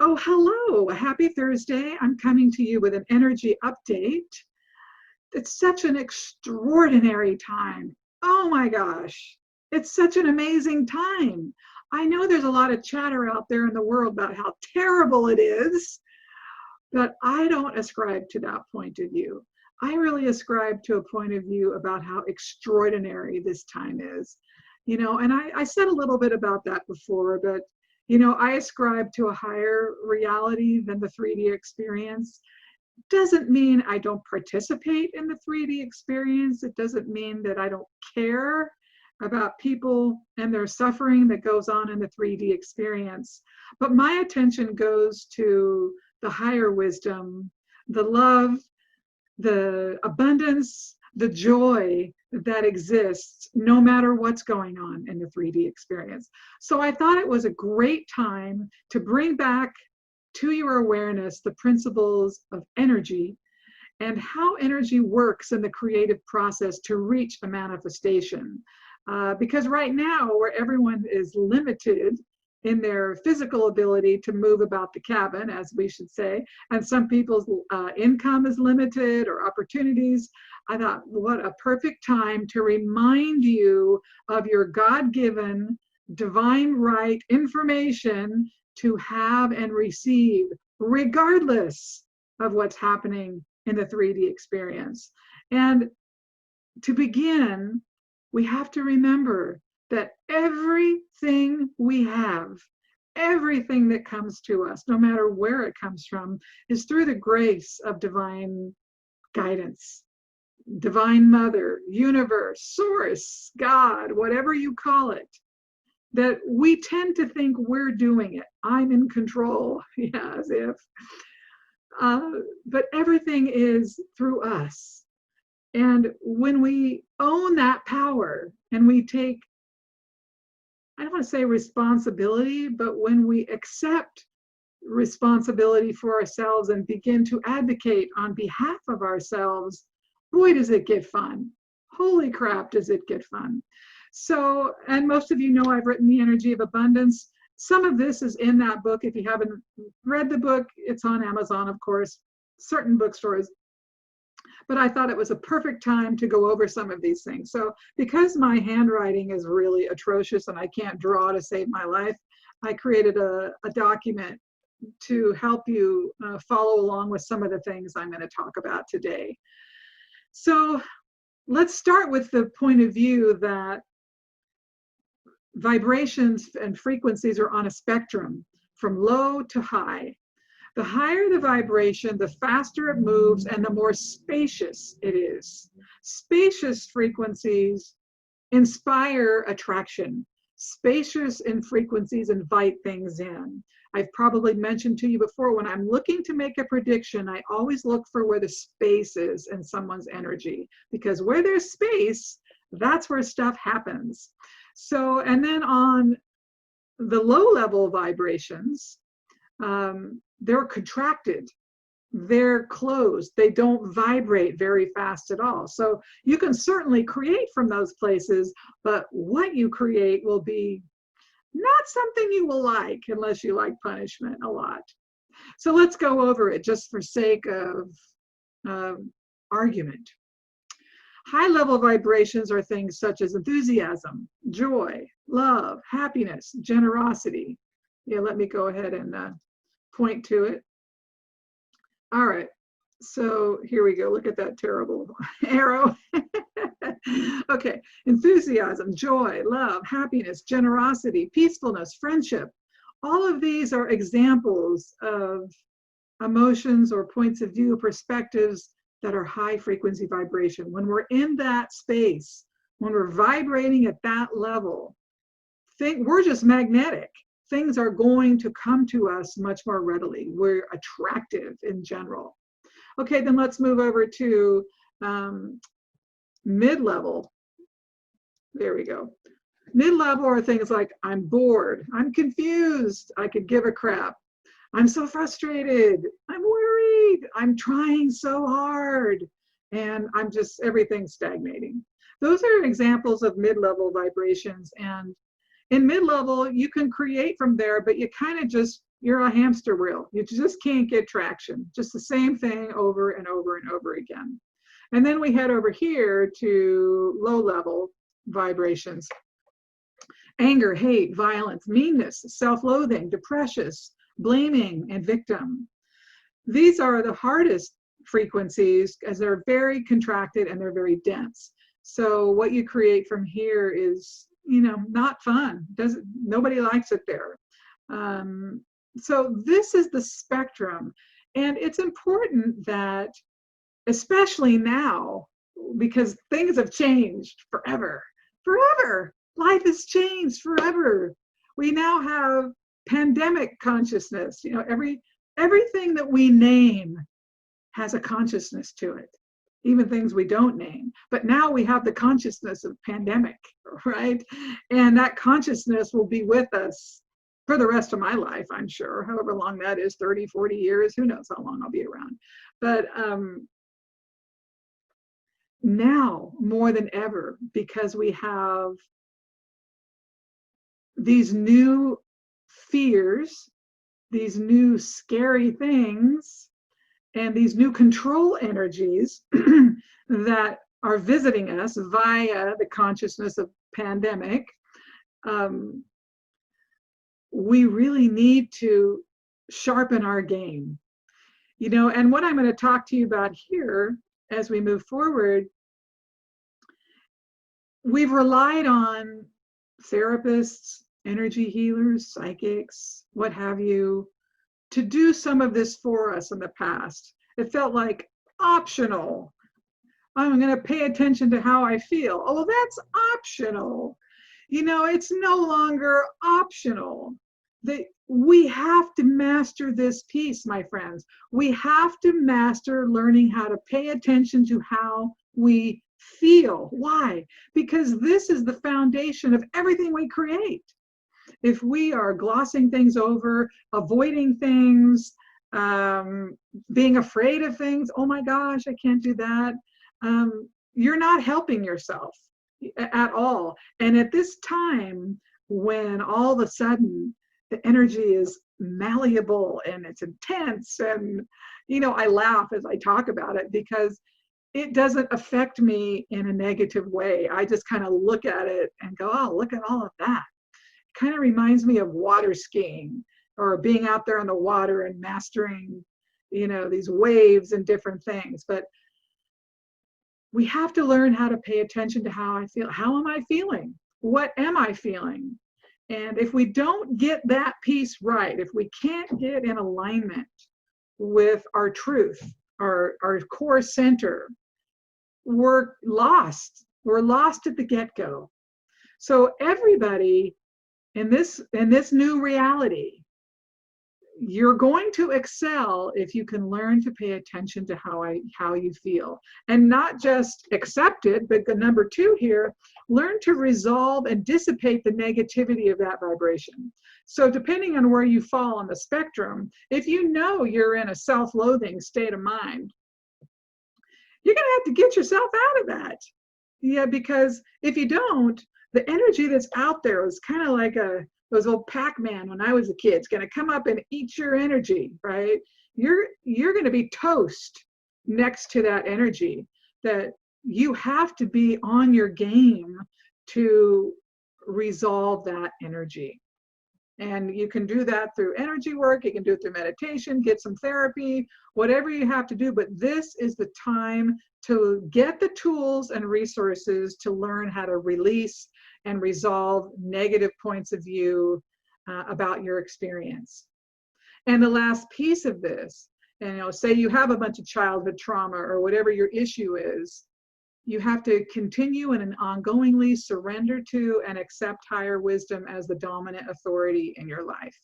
Oh, hello. Happy Thursday. I'm coming to you with an energy update. It's such an extraordinary time. Oh my gosh. It's such an amazing time. I know there's a lot of chatter out there in the world about how terrible it is, but I don't ascribe to that point of view. I really ascribe to a point of view about how extraordinary this time is. And I said a little bit about that before, but I ascribe to a higher reality than the 3D experience. Doesn't mean I don't participate in the 3D experience. It doesn't mean that I don't care about people and their suffering that goes on in the 3D experience. But my attention goes to the higher wisdom, the love, the abundance, the joy that exists no matter what's going on in the 3D experience. So I thought it was a great time to bring back to your awareness the principles of energy and how energy works in the creative process to reach a manifestation. Because right now, where everyone is limited in their physical ability to move about the cabin, as we should say, and some people's income is limited or opportunities, I thought, what a perfect time to remind you of your God-given divine right information to have and receive, regardless of what's happening in the 3D experience. And to begin, we have to remember that everything we have, everything that comes to us, no matter where it comes from, is through the grace of divine guidance, divine mother, universe, source, God, whatever you call it. That we tend to think we're doing it. I'm in control, yeah, as if. But everything is through us. And when we own that power and we take, I don't want to say responsibility, but when we accept responsibility for ourselves and begin to advocate on behalf of ourselves, boy, does it get fun. Holy crap, does it get fun. So, and most of you know I've written The Energy of Abundance. Some of this is in that book. If you haven't read the book, it's on Amazon, of course, certain bookstores. But I thought it was a perfect time to go over some of these things. So because my handwriting is really atrocious and I can't draw to save my life, I created a document to help you follow along with some of the things I'm going to talk about today. So let's start with the point of view that vibrations and frequencies are on a spectrum from low to high. The higher the vibration, the faster it moves and the more spacious it is. Spacious frequencies inspire attraction. Spacious in frequencies invite things in. I've probably mentioned to you before, when I'm looking to make a prediction, I always look for where the space is in someone's energy, because where there's space, that's where stuff happens. So, and then on the low level vibrations, they're contracted, they're closed, they don't vibrate very fast at all. So you can certainly create from those places, but what you create will be not something you will like unless you like punishment a lot. So let's go over it just for sake of argument. High level vibrations are things such as enthusiasm, joy, love, happiness, generosity. Yeah, let me go ahead and point to it. All right, so here we go. Look at that terrible arrow. Okay, enthusiasm, joy, love, happiness, generosity, peacefulness, friendship. All of these are examples of emotions or points of view, perspectives that are high frequency vibration. When we're in that space, when we're vibrating at that level, we're just magnetic. Things are going to come to us much more readily. We're attractive in general. Okay, then let's move over to mid-level. There we go. Mid-level are things like, I'm bored, I'm confused, I could give a crap, I'm so frustrated, I'm worried, I'm trying so hard, and I'm just, everything's stagnating. Those are examples of mid-level vibrations, and in mid-level, you can create from there, but you kind of just you're a hamster wheel. You just can't get traction. Just the same thing over and over and over again. And then we head over here to low level vibrations. Anger, hate, violence, meanness, self-loathing, depression, blaming, and victim. These are the hardest frequencies as they're very contracted and they're very dense. So what you create from here is, not fun. Nobody likes it there. So this is the spectrum. And it's important that, especially now, because things have changed forever. Life has changed forever. We now have pandemic consciousness. Everything that we name has a consciousness to it, even things we don't name. But now we have the consciousness of pandemic, right? And that consciousness will be with us for the rest of my life, I'm sure, however long that is, 30, 40 years, who knows how long I'll be around. But now more than ever, because we have these new fears, these new scary things, and these new control energies that are visiting us via the consciousness of pandemic, we really need to sharpen our game. And what I'm going to talk to you about here as we move forward, we've relied on therapists, energy healers, psychics, what have you, to do some of this for us in the past. It felt like optional. I'm going to pay attention to how I feel. Oh, well, that's optional. It's no longer optional. We have to master this piece, my friends. We have to master learning how to pay attention to how we feel. Why? Because this is the foundation of everything we create. If we are glossing things over, avoiding things, being afraid of things, oh my gosh, I can't do that, you're not helping yourself at all. And at this time, when all of a sudden the energy is malleable and it's intense, and I laugh as I talk about it because it doesn't affect me in a negative way. I just kind of look at it and go, oh, look at all of that. Kind of reminds me of water skiing or being out there in the water and mastering, these waves and different things. But we have to learn how to pay attention to how I feel. How am I feeling? What am I feeling? And if we don't get that piece right, if we can't get in alignment with our truth, our core center, we're lost. We're lost at the get-go. So everybody in this new reality, you're going to excel if you can learn to pay attention to how you feel, and not just accept it, but the number 2 here, learn to resolve and dissipate the negativity of that vibration. So depending on where you fall on the spectrum, if you're in a self-loathing state of mind, you're going to have to get yourself out of that. Yeah, because if you don't, the energy that's out there is kind of like those old Pac-Man when I was a kid. It's going to come up and eat your energy, right? You're going to be toast next to that energy. That you have to be on your game to resolve that energy. And you can do that through energy work. You can do it through meditation, get some therapy, whatever you have to do. But this is the time to get the tools and resources to learn how to release and resolve negative points of view about your experience. And the last piece of this, say you have a bunch of childhood trauma or whatever your issue is, you have to continue and ongoingly surrender to and accept higher wisdom as the dominant authority in your life.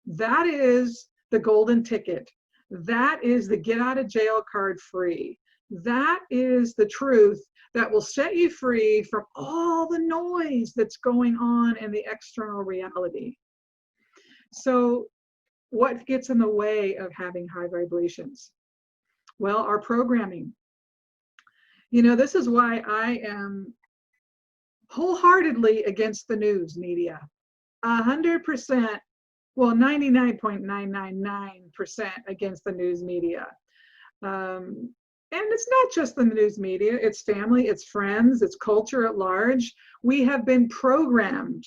That is the golden ticket. That is the get out of jail card free. That is the truth that will set you free from all the noise that's going on in the external reality. So what gets in the way of having high vibrations? Well, our programming. This is why I am wholeheartedly against the news media. 100% well, 99.999% against the news media. Um, and it's not just the news media, it's family, it's friends, it's culture at large. We have been programmed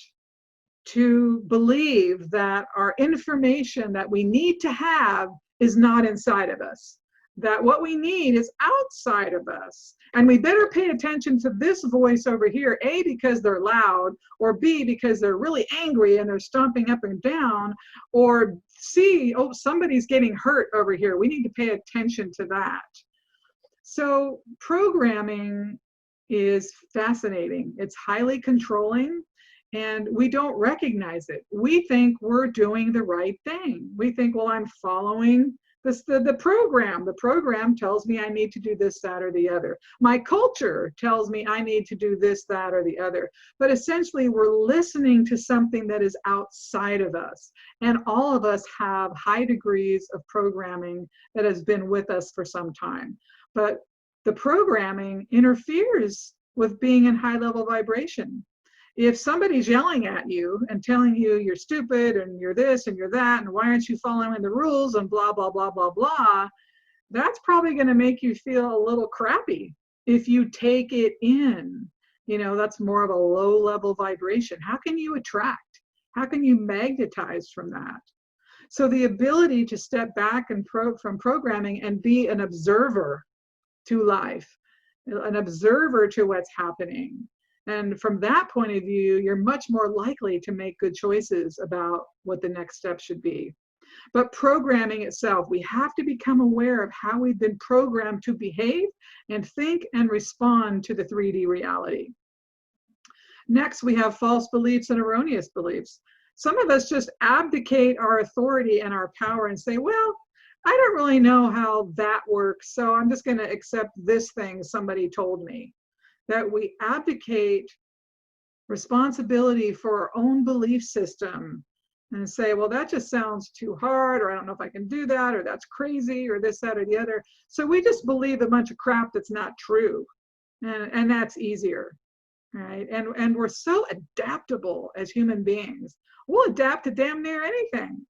to believe that our information that we need to have is not inside of us, that what we need is outside of us. And we better pay attention to this voice over here, A, because they're loud, or B, because they're really angry and they're stomping up and down, or C, oh, somebody's getting hurt over here. We need to pay attention to that. So programming is fascinating. It's highly controlling, and we don't recognize it. We think we're doing the right thing. We think, well, I'm following the program. The program tells me I need to do this, that, or the other. My culture tells me I need to do this, that, or the other. But essentially, we're listening to something that is outside of us. And all of us have high degrees of programming that has been with us for some time. But the programming interferes with being in high level vibration. If somebody's yelling at you and telling you you're stupid and you're this and you're that and why aren't you following the rules and blah, blah, blah, blah, blah, that's probably going to make you feel a little crappy if you take it in. You know, that's more of a low level vibration. How can you attract? How can you magnetize from that? So the ability to step back and from programming and be an observer to life, an observer to what's happening. And from that point of view, you're much more likely to make good choices about what the next step should be. But programming itself, we have to become aware of how we've been programmed to behave and think and respond to the 3D reality. Next, we have false beliefs and erroneous beliefs. Some of us just abdicate our authority and our power and say, well, I don't really know how that works, so I'm just going to accept this thing somebody told me. That we abdicate responsibility for our own belief system and say, well, that just sounds too hard, or I don't know if I can do that, or that's crazy, or this, that, or the other. So we just believe a bunch of crap that's not true. And that's easier, right? And we're so adaptable as human beings. We'll adapt to damn near anything,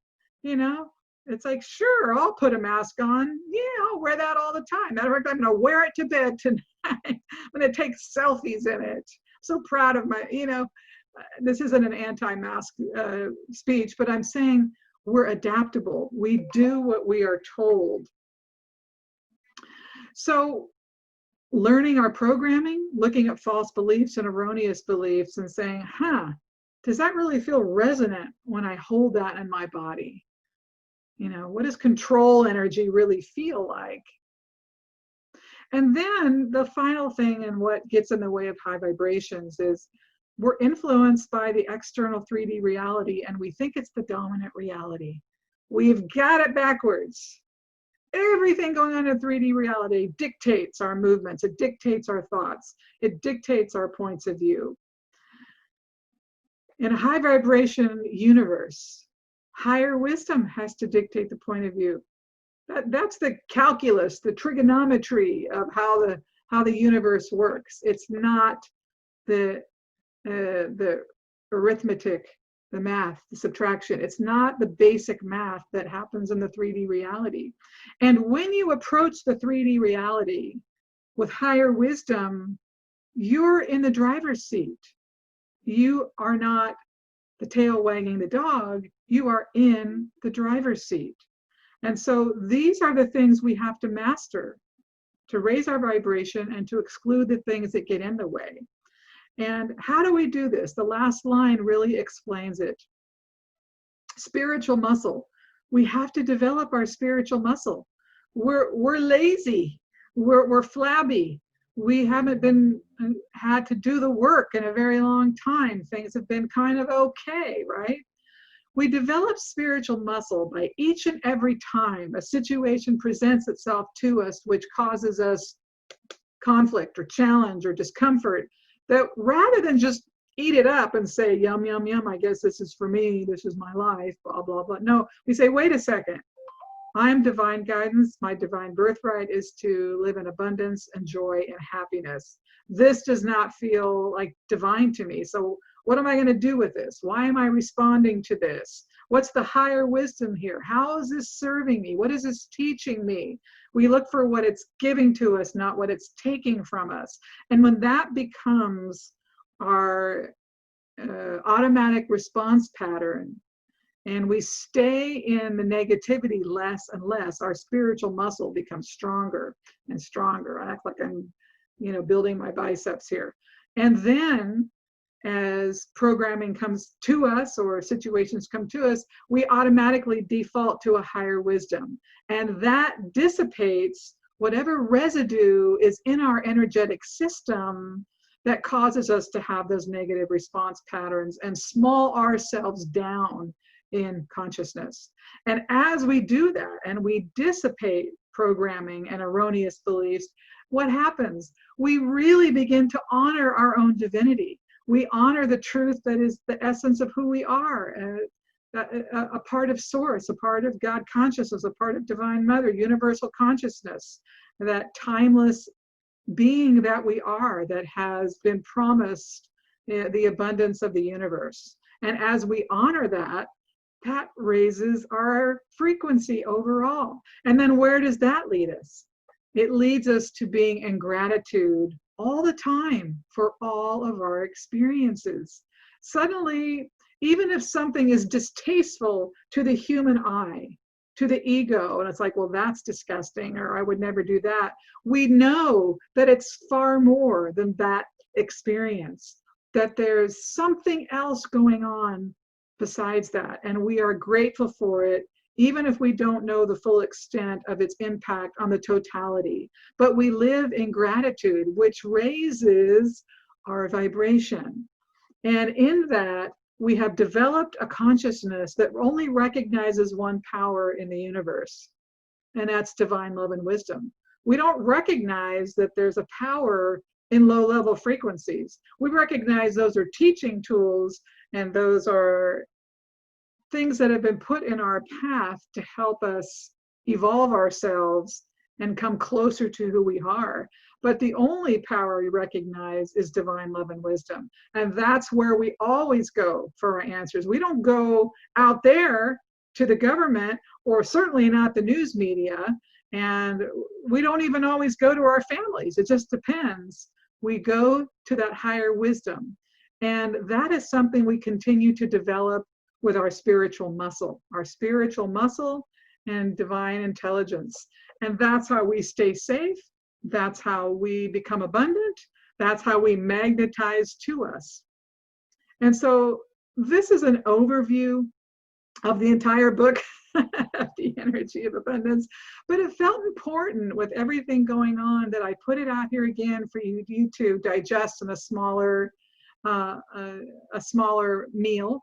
you know? It's like, sure, I'll put a mask on. Yeah, I'll wear that all the time. Matter of fact, I'm going to wear it to bed tonight. I'm going to take selfies in it. I'm so proud of my, you know, this isn't an anti-mask speech, but I'm saying we're adaptable. We do what we are told. So learning our programming, looking at false beliefs and erroneous beliefs and saying, does that really feel resonant when I hold that in my body? You know, what does control energy really feel like? And then the final thing, and what gets in the way of high vibrations, is we're influenced by the external 3D reality, and we think it's the dominant reality. We've got it backwards. Everything going on in 3D reality dictates our movements. It dictates our thoughts. It dictates our points of view. In a high vibration universe, higher wisdom has to dictate the point of view. That's the calculus, the trigonometry of how the universe works. It's not the arithmetic, the math, the subtraction. It's not the basic math that happens in the 3D reality. And when you approach the 3D reality with higher wisdom, you're in the driver's seat. You are not the tail wagging the dog. You are in the driver's seat. And so these are the things we have to master to raise our vibration and to exclude the things that get in the way. And how do we do this? The last line really explains it. Spiritual muscle. We have to develop our spiritual muscle. We're lazy. We're flabby. We haven't had to do the work in a very long time. Things have been kind of okay, right? We develop spiritual muscle by each and every time a situation presents itself to us, which causes us conflict or challenge or discomfort, that rather than just eat it up and say, yum, yum, yum, I guess this is for me, this is my life, blah, blah, blah. No, we say, wait a second. I'm divine guidance. My divine birthright is to live in abundance and joy and happiness. This does not feel like divine to me. So what am I going to do with this? Why am I responding to this? What's the higher wisdom here? How is this serving me? What is this teaching me? We look for what it's giving to us, not what it's taking from us. And when that becomes our automatic response pattern, and we stay in the negativity less and less, our spiritual muscle becomes stronger and stronger. I act like I'm, building my biceps here. And then as programming comes to us or situations come to us, we automatically default to a higher wisdom. And that dissipates whatever residue is in our energetic system that causes us to have those negative response patterns and small ourselves down in consciousness. And as we do that and we dissipate programming and erroneous beliefs, what happens? We really begin to honor our own divinity. We honor the truth that is the essence of who we are, a part of Source, a part of God consciousness, a part of Divine Mother, universal consciousness, that timeless being that we are, that has been promised the abundance of the universe. And as we honor that, that raises our frequency overall. And then where does that lead us? It leads us to being in gratitude all the time for all of our experiences. Suddenly, even if something is distasteful to the human eye, to the ego, and it's like, well, that's disgusting, or I would never do that, we know that it's far more than that experience, that there's something else going on besides that, and we are grateful for it, even if we don't know the full extent of its impact on the totality. But we live in gratitude, which raises our vibration. And in that, we have developed a consciousness that only recognizes one power in the universe, and that's divine love and wisdom. We don't recognize that there's a power in low-level frequencies. We recognize those are teaching tools, and those are things that have been put in our path to help us evolve ourselves and come closer to who we are. But the only power we recognize is divine love and wisdom. And that's where we always go for our answers. We don't go out there to the government, or certainly not the news media. And we don't even always go to our families. It just depends. We go to that higher wisdom. And that is something we continue to develop with our spiritual muscle and divine intelligence. And that's how we stay safe. That's how we become abundant. That's how we magnetize to us. And so this is an overview of the entire book, The Energy of Abundance. But it felt important with everything going on that I put it out here again for you to digest in a smaller meal.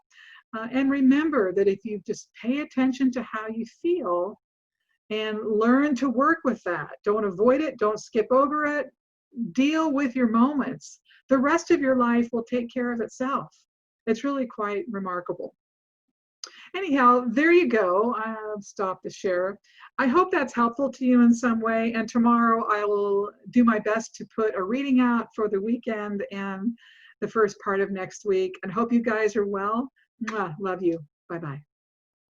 And remember that if you just pay attention to how you feel and learn to work with that, don't avoid it, don't skip over it, deal with your moments, the rest of your life will take care of itself. It's really quite remarkable. Anyhow, there you go. I'll stop the share. I hope that's helpful to you in some way. And tomorrow I will do my best to put a reading out for the weekend and the first part of next week. And hope you guys are well. Mwah, love you. Bye-bye.